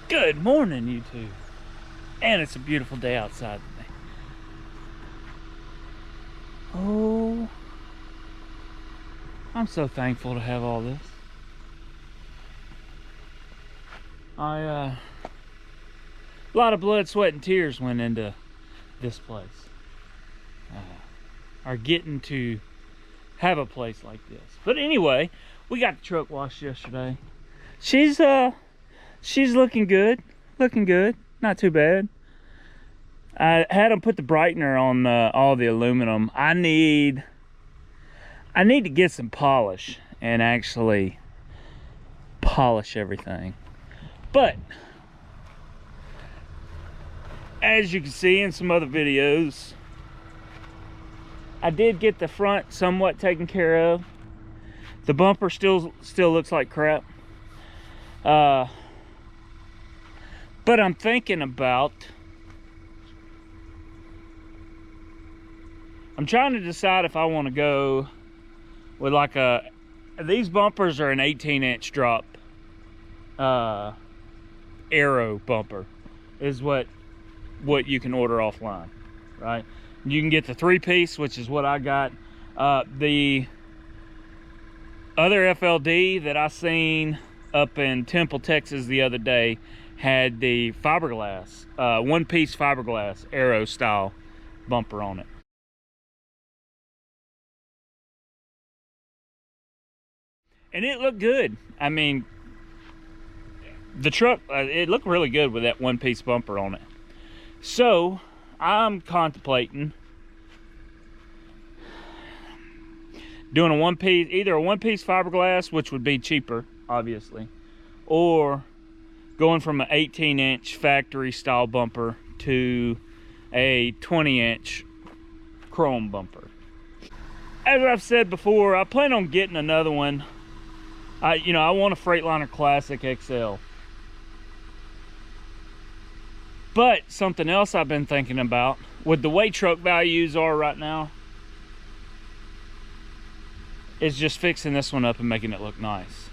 Good morning, YouTube. And it's a beautiful day outside today. Oh, I'm so thankful to have all this. A lot of blood, sweat, and tears went into this place. Or getting to have a place like this. But anyway, we got the truck washed yesterday. She's looking good. Not too bad. I had them put the brightener on all the aluminum. I need to get some polish and actually polish everything. But as you can see in some other videos, I did get the front somewhat taken care of. The bumper still looks like crap. But I'm thinking about, I'm trying to decide if I want to go with like these bumpers are an 18-inch drop aero bumper is what you can order offline, right? You can get the 3-piece, which is what I got. The other FLD that I seen up in Temple, Texas the other day had the fiberglass, 1-piece fiberglass aero style bumper on it. And it looked good. I mean, the truck, it looked really good with that 1-piece bumper on it. So I'm contemplating doing either a 1-piece fiberglass, which would be cheaper, obviously, or going from an 18-inch factory style bumper to a 20-inch chrome bumper. As I've said before, I plan on getting another one. I want a Freightliner Classic XL. But something else I've been thinking about, with the way truck values are right now, is just fixing this one up and making it look nice.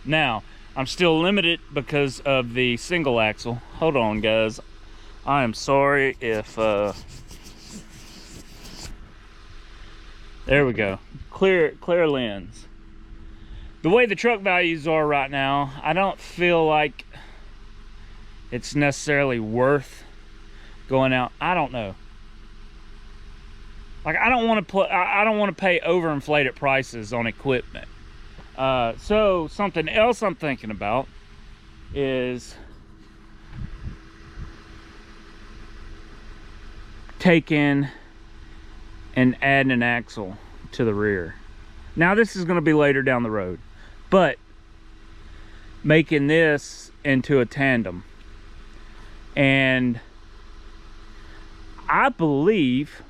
Now, I'm still limited because of the single axle. Hold on, guys. I am sorry if there we go. Clear lens. The way the truck values are right now, I don't feel like it's necessarily worth going out. I don't know. Like, I don't want to pay overinflated prices on equipment. So something else I'm thinking about is taking and adding an axle to the rear. Now this is going to be later down the road, but making this into a tandem. And I believe,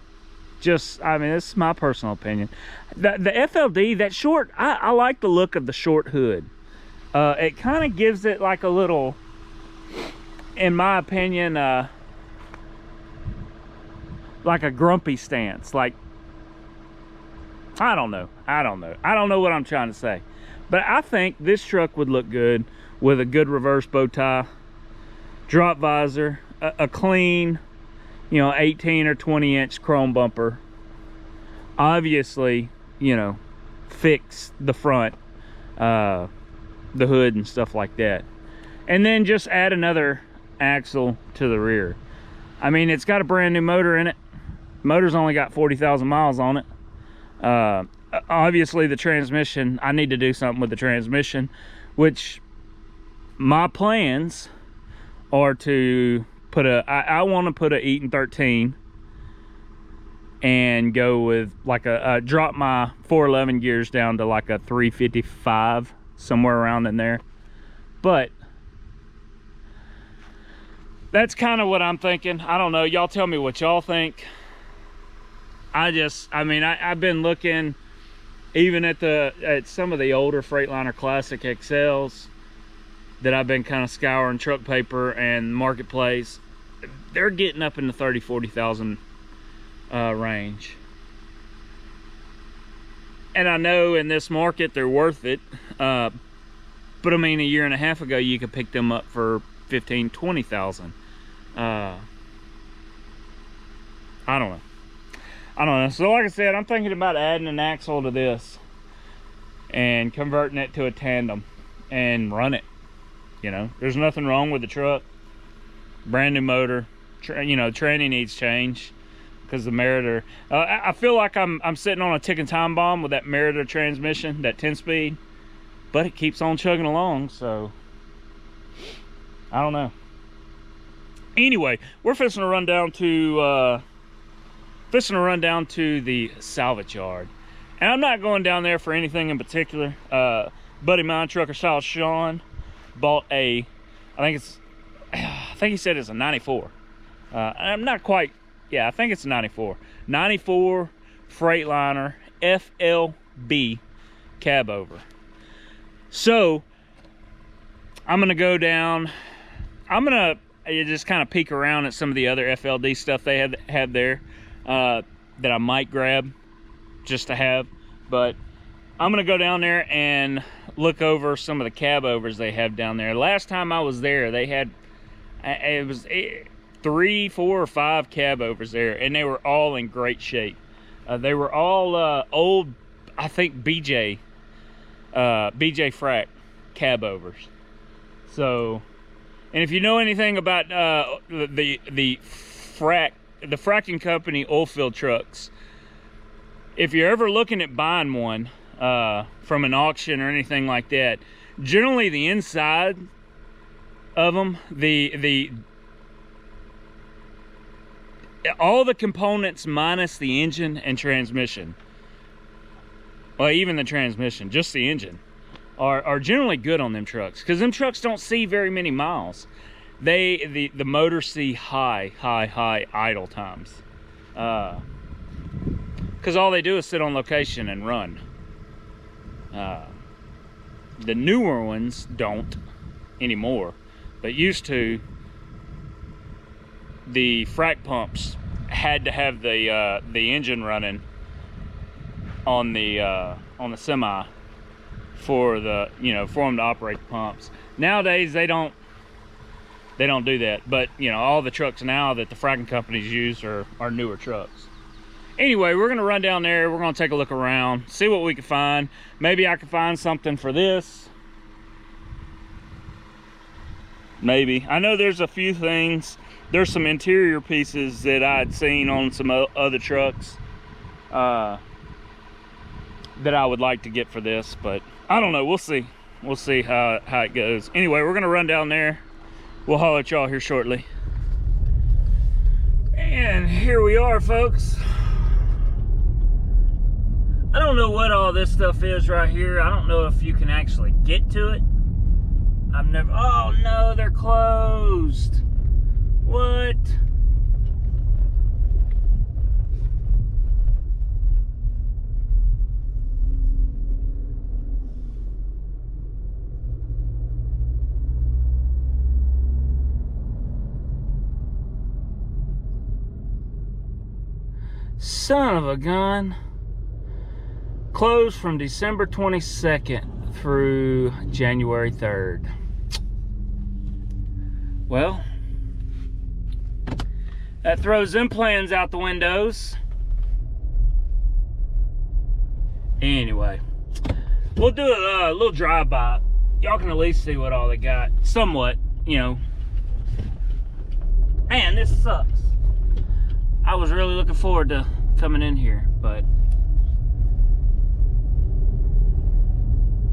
this is my personal opinion, the FLD, that short, I like the look of the short hood. It kind of gives it like a little, in my opinion, like a grumpy stance. Like, I don't know what I'm trying to say, but I think this truck would look good with a good reverse bow tie, drop visor, a clean, 18 or 20-inch chrome bumper. Obviously, fix the front, the hood and stuff like that, and then just add another axle to the rear. I mean, it's got a brand new motor in it. Motor's only got 40,000 miles on it. Obviously the transmission, I need to do something with the transmission, which my plans are to put I want to put a Eaton 13 and go with like drop my 411 gears down to like a 355, somewhere around in there. But that's kind of what I'm thinking. I don't know, y'all tell me what y'all think. I've been looking even at some of the older Freightliner Classic XLs that I've been kind of scouring truck paper and marketplace. They're getting up in the 30,000-40,000 range. And I know in this market they're worth it. But I mean, a year and a half ago you could pick them up for 15, 20,000. I don't know. So like I said, I'm thinking about adding an axle to this and converting it to a tandem and run it. You know, there's nothing wrong with the truck. Brand new motor. You know, tranny needs change because the Meritor. I feel like I'm sitting on a ticking time bomb with that Meritor transmission, that 10-speed, but it keeps on chugging along. So I don't know. Anyway, we're fixing to run down to the salvage yard, and I'm not going down there for anything in particular. Buddy of mine, trucker style Sean, bought a, I think he said it's a 94. I'm not quite, yeah, I think it's a 94 Freightliner FLD cab over. So I'm gonna go down, I'm gonna just kind of peek around at some of the other FLD stuff they had there that I might grab just to have, but I'm gonna go down there and look over some of the cab overs they have down there. Last time I was there, they had, it was 3, 4, or 5 cab overs there, and they were all in great shape. They were all old, I think BJ frac cab overs. So, and if you know anything about the fracking company oil field trucks, if you're ever looking at buying one from an auction or anything like that, generally the inside of them, all the components minus the engine and transmission, well, even the transmission, just the engine, are generally good on them trucks, because them trucks don't see very many miles. The motors see high idle times, because all they do is sit on location and run. The newer ones don't anymore, but used to. The frac pumps had to have the engine running on the semi for the, you know, for them to operate the pumps. Nowadays they don't do that, but you know, all the trucks now that the fracking companies use are newer trucks. Anyway, we're gonna run down there, we're gonna take a look around, see what we can find. Maybe I can find something for this. Maybe. I know there's a few things. There's some interior pieces that I'd seen on some other trucks that I would like to get for this, but I don't know. We'll see. We'll see how it goes. Anyway, we're gonna run down there. We'll holler at y'all here shortly. And here we are, folks. I don't know what all this stuff is right here. I don't know if you can actually get to it. I've never, oh no, they're closed. What? Son of a gun. Closed from December 22nd through January 3rd. Well, that throws them plans out the windows. Anyway, we'll do a little drive-by. Y'all can at least see what all they got. Somewhat, you know. Man, this sucks. I was really looking forward to coming in here, but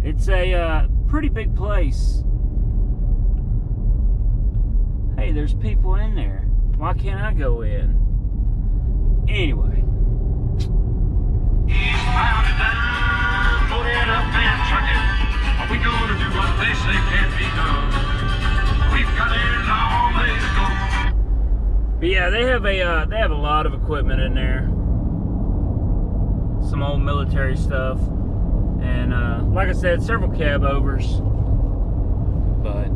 it's a pretty big place. Hey, there's people in there. Why can't I go in? Anyway. Eastbound and down, loaded up and trucking. Are we gonna do what they say can't be done? We've got a long way to go. But yeah, they have a lot of equipment in there. Some old military stuff. And like I said, several cab overs. But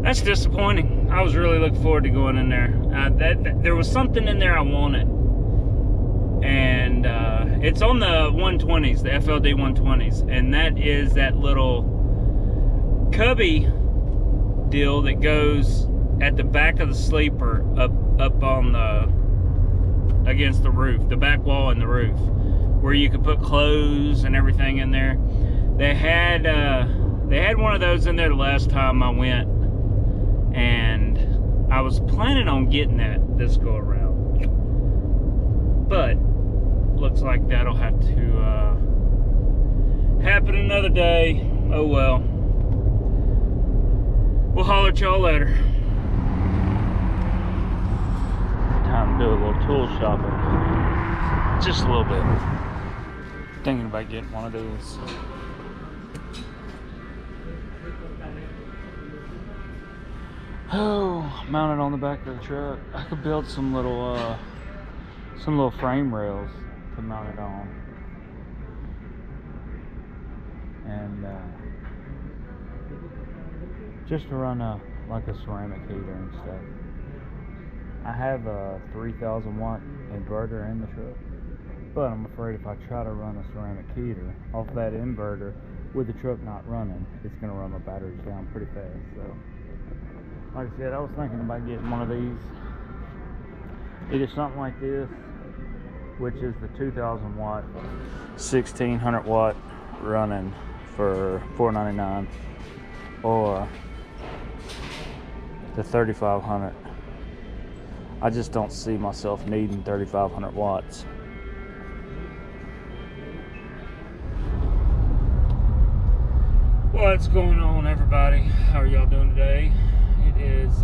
that's disappointing. I was really looking forward to going in there. There was something in there I wanted. And it's on the 120s, the FLD 120s. And that is that little cubby deal that goes at the back of the sleeper up on the against the roof, the back wall and the roof, where you could put clothes and everything in there. They had one of those in there the last time I went, and I was planning on getting that this go around, but looks like that'll have to happen another day. Oh well. We'll holler at y'all later. Time to do a little tool shopping. Just a little bit. Thinking about getting one of these. Oh, mounted on the back of the truck. I could build some little frame rails to mount it on. And just to run like a ceramic heater and stuff. I have a 3,000 watt inverter in the truck, but I'm afraid if I try to run a ceramic heater off that inverter with the truck not running, it's going to run my batteries down pretty fast. So like I said, I was thinking about getting one of these, either something like this, which is the 2,000 watt 1,600 watt running for $4.99, or the 3,500. I just don't see myself needing 3,500 watts. What's going on, everybody? How are y'all doing today? It is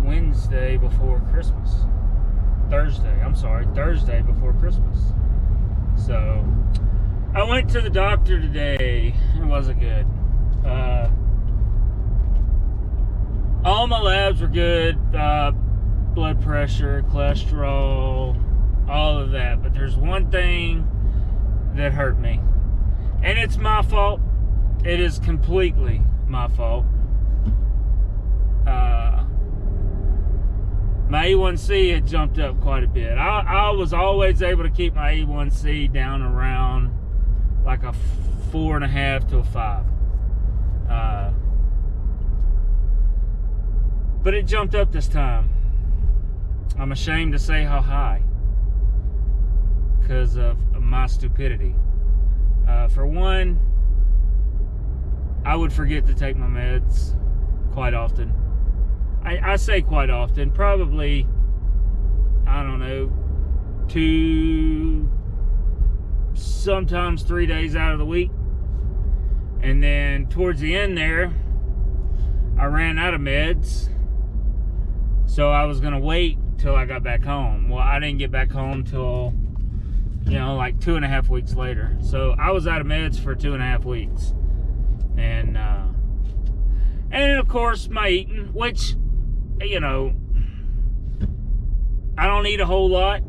Wednesday before Christmas. Thursday before Christmas. So I went to the doctor today. It wasn't good. All my labs were good. Blood pressure, cholesterol, all of that. But there's one thing that hurt me. And it's my fault. It is completely my fault. My A1C had jumped up quite a bit. I was always able to keep my A1C down around like a 4.5 to a 5. But it jumped up this time. I'm ashamed to say how high, because of my stupidity. For one, I would forget to take my meds quite often. I say quite often, probably, I don't know, 2, sometimes 3 days out of the week. And then towards the end there, I ran out of meds. So I was gonna wait till I got back home. Well, I didn't get back home till, like 2.5 weeks later. So I was out of meds for 2.5 weeks. And of course my eating, which, I don't eat a whole lot.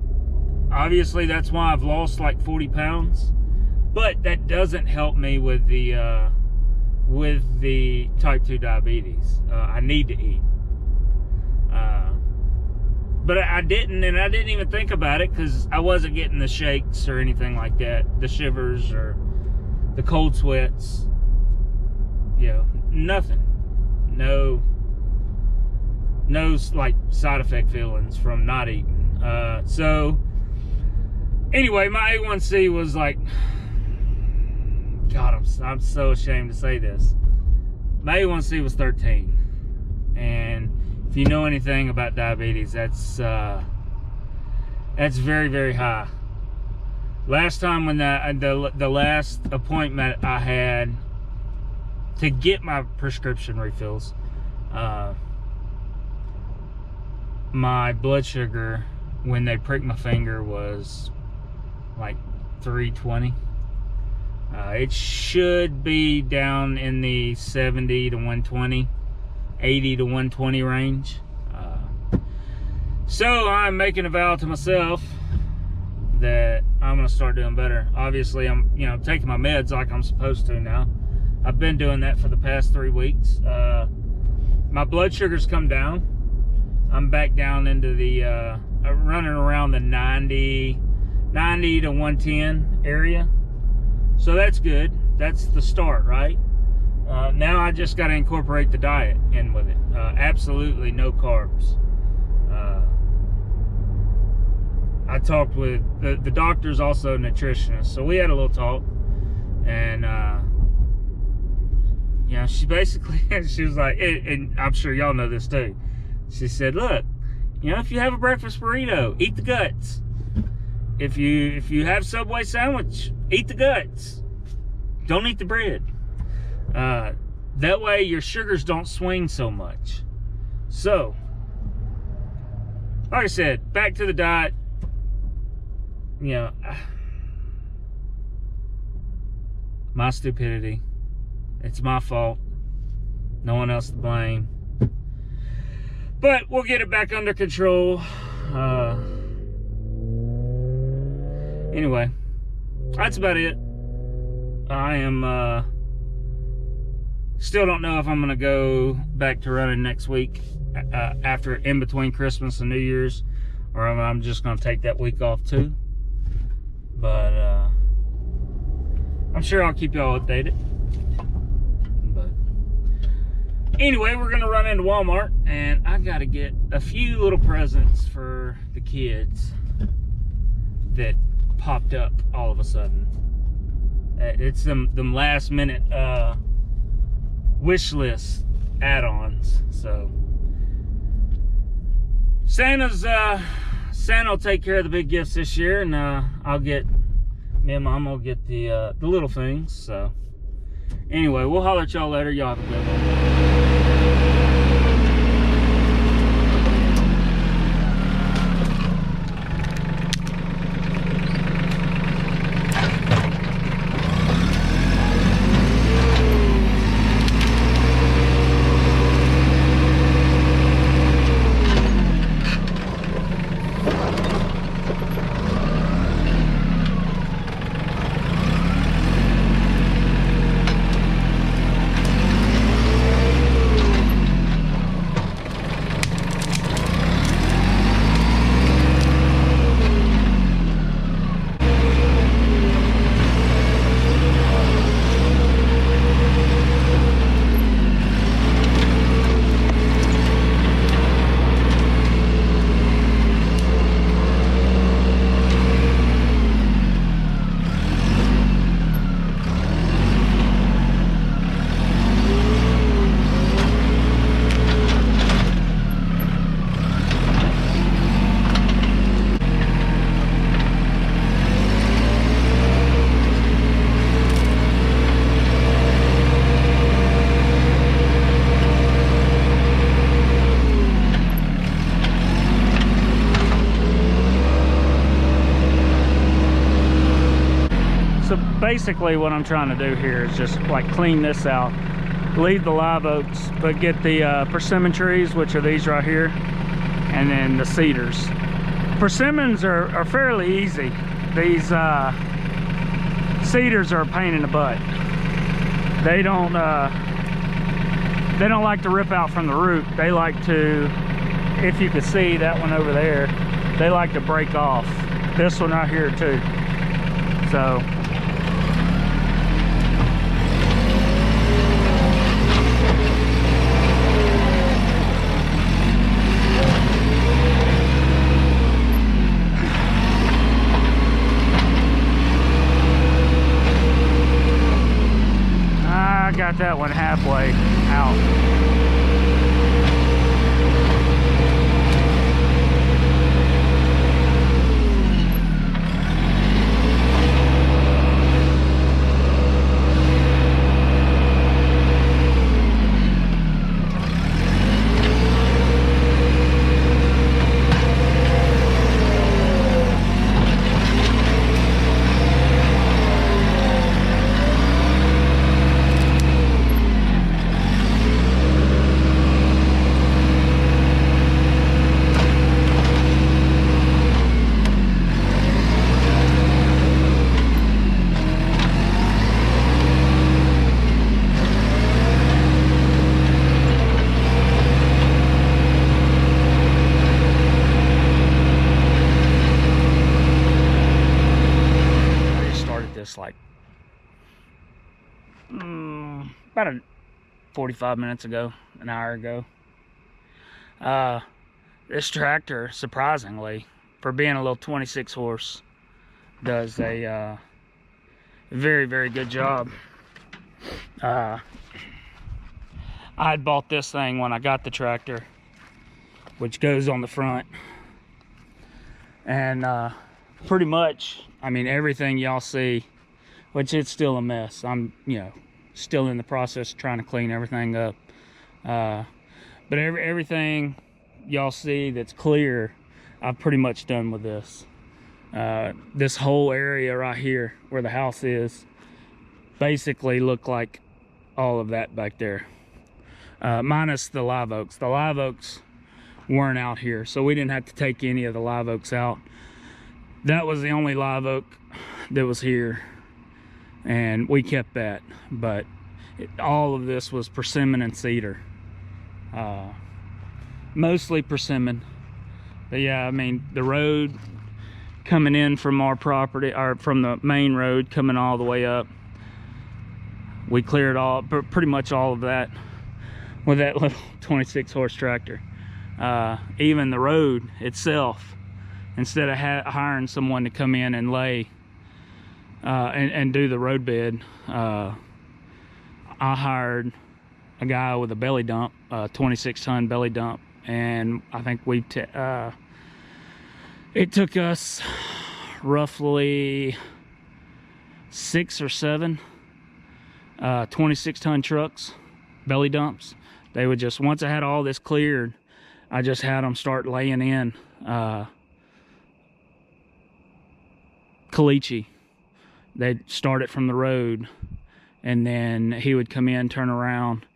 Obviously that's why I've lost like 40 pounds. But that doesn't help me with the type 2 diabetes. I need to eat. But I didn't, and I didn't even think about it because I wasn't getting the shakes or anything like that, the shivers or the cold sweats. Nothing. No like side effect feelings from not eating. So anyway, my A1C was like, God, I'm so ashamed to say this. My A1C was 13, and if you know anything about diabetes, that's very, very high. Last time when the last appointment I had to get my prescription refills, my blood sugar when they pricked my finger was like 320. It should be down in the 70 to 120, 80 to 120 range. So I'm making a vow to myself that I'm gonna start doing better. Obviously, I'm taking my meds like I'm supposed to now. I've been doing that for the past 3 weeks. My blood sugar's come down. I'm back down into the running around the 90 to 110 area. So that's good. That's the start, right? now I just got to incorporate the diet in with it. Absolutely no carbs. I talked with the doctor's also a nutritionist, so we had a little talk, and you know, she basically she was like, and I'm sure y'all know this too. She said, look, you know, if you have a breakfast burrito, eat the guts. If you have Subway sandwich, eat the guts. Don't eat the bread. That way your sugars don't swing so much. So, like I said, back to the diet. You know, my stupidity. It's my fault. No one else to blame. But we'll get it back under control. Anyway, that's about it. I am still don't know if I'm gonna go back to running next week after in between Christmas and New Year's, or I'm just gonna take that week off too. But I'm sure I'll keep y'all updated. But anyway, we're gonna run into Walmart, and I gotta get a few little presents for the kids that popped up all of a sudden. It's them last minute wish list add-ons. So Santa will take care of the big gifts this year, and me and Mom will get the little things. So anyway, we'll holler at y'all later. Y'all have a good one. Basically what I'm trying to do here is just like clean this out, leave the live oaks, but get the persimmon trees, which are these right here, and then the cedars. Persimmons are fairly easy. These cedars are a pain in the butt. They don't like to rip out from the root. They like to, if you can see that one over there, they like to break off. This one right here too. So I got that one halfway out. Like about 45 minutes ago, an hour ago. This tractor, surprisingly, for being a little 26 horse, does a very, very good job. I had bought this thing when I got the tractor, which goes on the front, and pretty much, I mean, everything y'all see, which it's still a mess. I'm, still in the process of trying to clean everything up. But everything y'all see that's clear, I've pretty much done with this. This whole area right here where the house is basically looked like all of that back there, minus the live oaks. The live oaks weren't out here, so we didn't have to take any of the live oaks out. That was the only live oak that was here, and we kept that. But all of this was persimmon and cedar, mostly persimmon. But yeah, I mean, the road coming in from our property, or from the main road coming all the way up, we cleared pretty much all of that with that little 26 horse tractor. Even the road itself, instead of hiring someone to come in and lay and do the road bed, I hired a guy with a belly dump, a 26-ton belly dump, and I think it took us roughly 6 or 7 26-ton trucks, belly dumps. They would just, once I had all this cleared, I just had them start laying in caliche. They'd start it from the road, and then he would come in, turn around,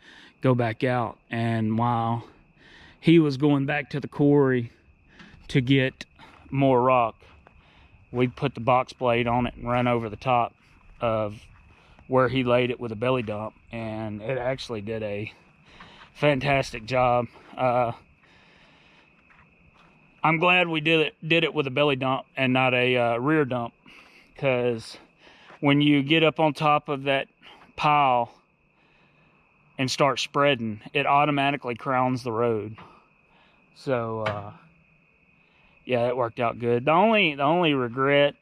go back out, and while he was going back to the quarry to get more rock, we'd put the box blade on it and run over the top of where he laid it with a belly dump, and it actually did a fantastic job. I'm glad we did it with a belly dump and not a rear dump, because when you get up on top of that pile and start spreading, it automatically crowns the road. So yeah, it worked out good. The only regret,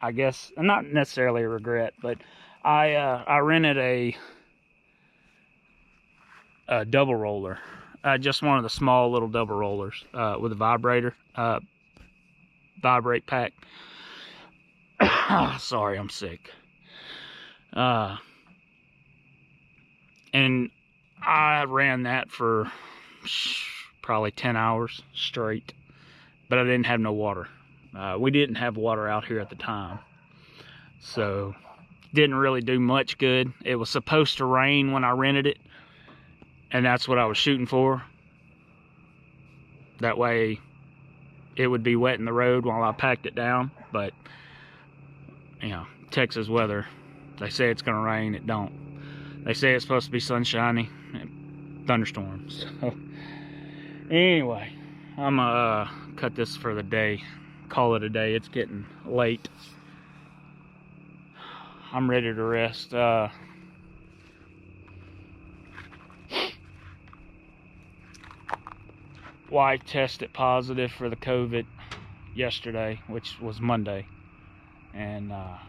I guess, not necessarily a regret, but I rented a double roller, just one of the small little double rollers with a vibrator, vibrate pack. Sorry, I'm sick. And I ran that for probably 10 hours straight, but I didn't have no water. We didn't have water out here at the time, so didn't really do much good. It was supposed to rain when I rented it, and that's what I was shooting for. That way it would be wet in the road while I packed it down. But Texas weather, they say it's gonna rain, it don't. They say it's supposed to be sunshiny and thunderstorms. So anyway, I'm gonna cut this for the day, call it a day. It's getting late. I'm ready to rest. Wife tested positive for the COVID yesterday, which was Monday, and I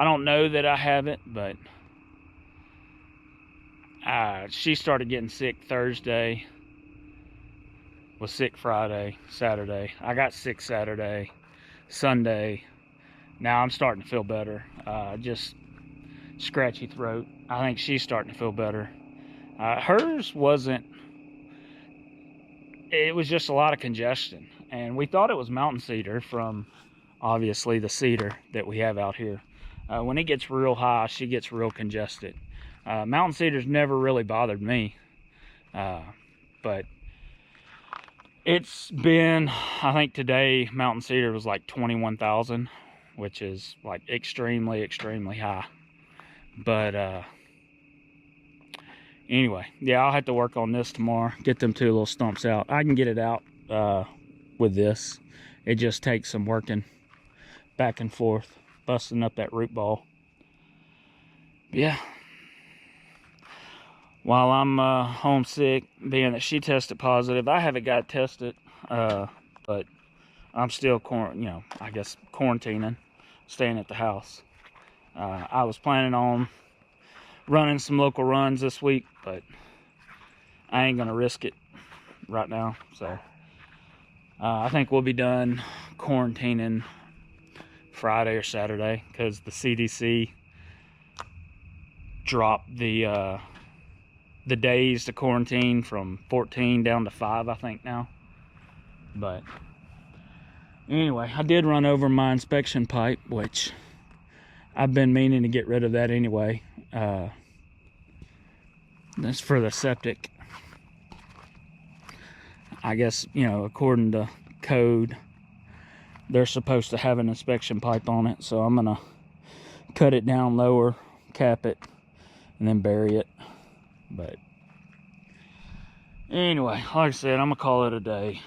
don't know that I have it, but she started getting sick Thursday, was sick Friday, Saturday. I got sick Saturday, Sunday. Now I'm starting to feel better. Just scratchy throat. I think she's starting to feel better. Hers wasn't. It was just a lot of congestion, and we thought it was mountain cedar from obviously the cedar that we have out here. When it gets real high, she gets real congested. Mountain cedar's never really bothered me, but it's been, I think today mountain cedar was like 21,000, which is like extremely high. But anyway, yeah, I'll have to work on this tomorrow, get them 2 little stumps out. I can get it out with this. It just takes some working back and forth, busting up that root ball. Yeah, while I'm homesick, being that she tested positive. I haven't got tested, but I'm still, I guess quarantining, staying at the house. I was planning on running some local runs this week, but I ain't gonna risk it right now. So I think we'll be done quarantining Friday or Saturday, because the CDC dropped the days to quarantine from 14 down to 5, I think now. But anyway, I did run over my inspection pipe, which I've been meaning to get rid of that anyway. That's for the septic. I guess, according to code, they're supposed to have an inspection pipe on it, so I'm gonna cut it down lower, cap it, and then bury it. But anyway, like I said, I'm gonna call it a day.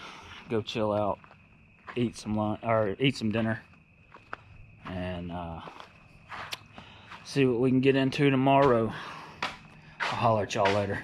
Go chill out, eat some lunch, or eat some dinner, and see what we can get into tomorrow. I'll holler at y'all later.